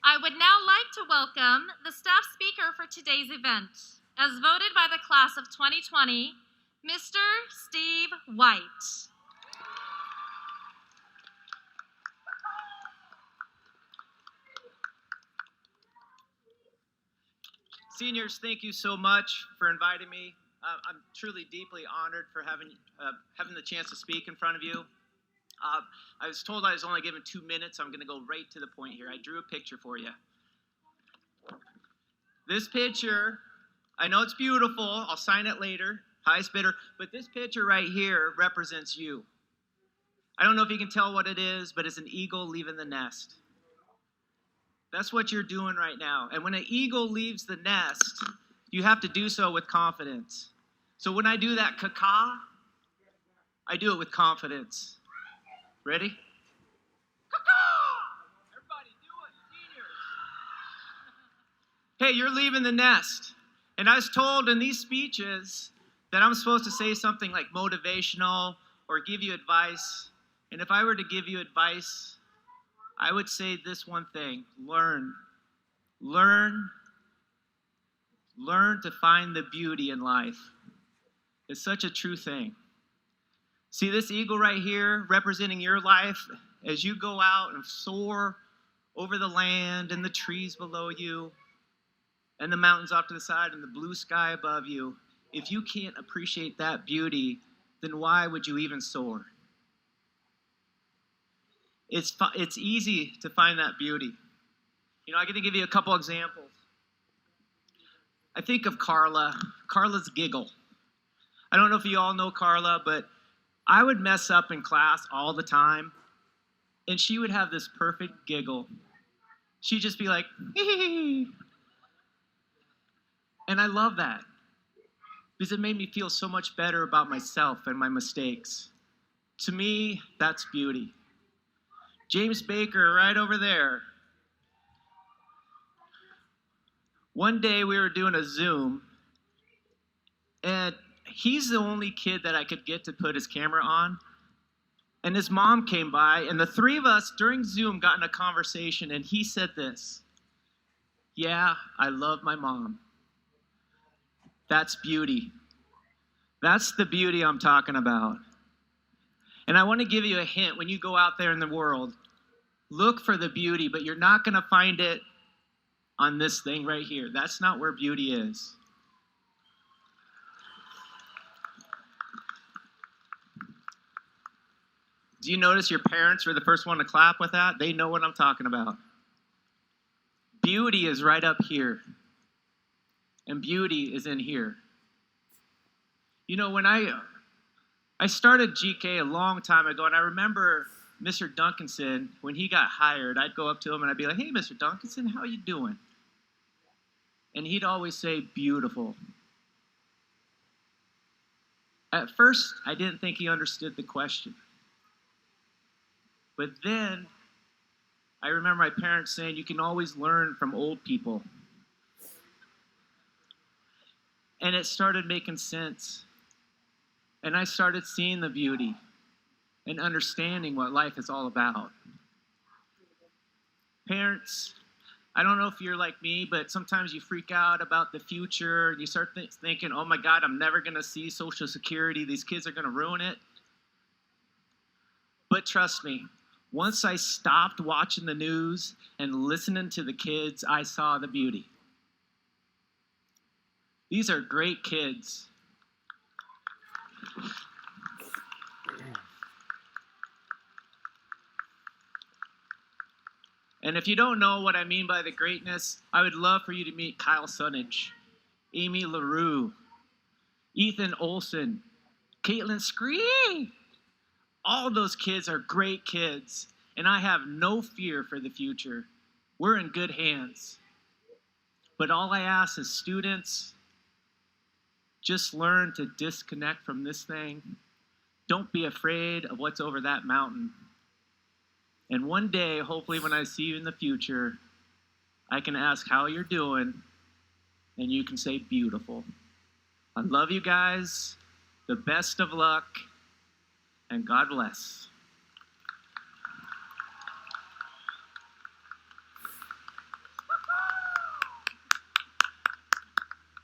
I would now like to welcome the staff speaker for today's event, as voted by the class of 2020, Mr. Steve White. Seniors, thank you so much for inviting me. I'm truly deeply honored for having the chance to speak in front of you. I was told I was only given 2 minutes. I'm going to go right to the point here. I drew a picture for you. This picture, I know it's beautiful. I'll sign it later, highest bidder. But this picture right here represents you. I don't know if you can tell what it is, but it's an eagle leaving the nest. That's what you're doing right now. And when an eagle leaves the nest, you have to do so with confidence. So when I do that caw, I do it with confidence. Ready? Caw! Everybody do it, seniors. Hey, you're leaving the nest. And I was told in these speeches that I'm supposed to say something like motivational or give you advice. And if I were to give you advice, I would say this one thing: learn. Learn to find the beauty in life. It's such a true thing. See this eagle right here representing your life as you go out and soar over the land and the trees below you and the mountains off to the side and the blue sky above you. If you can't appreciate that beauty, then why would you even soar? It's easy to find that beauty. You know, I'm going to give you a couple examples. I think of Carla's giggle. I don't know if you all know Carla, but I would mess up in class all the time, and she would have this perfect giggle. She'd just be like, hee. And I love that because it made me feel so much better about myself and my mistakes. To me, that's beauty. James Baker, right over there. One day we were doing a Zoom, and he's the only kid that I could get to put his camera on. And his mom came by, and the three of us during Zoom got in a conversation, and he said this: "Yeah, I love my mom." That's beauty. That's the beauty I'm talking about. And I want to give you a hint when you go out there in the world. Look for the beauty, but you're not going to find it on this thing right here. That's not where beauty is. Do you notice your parents were the first one to clap with that? They know what I'm talking about. Beauty is right up here, and beauty is in here. You know, when I started GK a long time ago, and I remember Mr. Duncanson, when he got hired, I'd go up to him and I'd be like, "Hey, Mr. Duncanson, how you doing?" And he'd always say, "Beautiful." At first, I didn't think he understood the question. But then, I remember my parents saying, you can always learn from old people. And it started making sense. And I started seeing the beauty and understanding what life is all about. Parents, I don't know if you're like me, but sometimes you freak out about the future. You start thinking, oh my God, I'm never going to see Social Security. These kids are going to ruin it. But trust me, once I stopped watching the news and listening to the kids, I saw the beauty. These are great kids. And if you don't know what I mean by the greatness, I would love for you to meet Kyle Sunnage, Amy LaRue, Ethan Olson, Caitlin Scree. All those kids are great kids, and I have no fear for the future. We're in good hands. But all I ask is students, just learn to disconnect from this thing. Don't be afraid of what's over that mountain. And one day, hopefully when I see you in the future, I can ask how you're doing, and you can say beautiful. I love you guys. The best of luck, and God bless.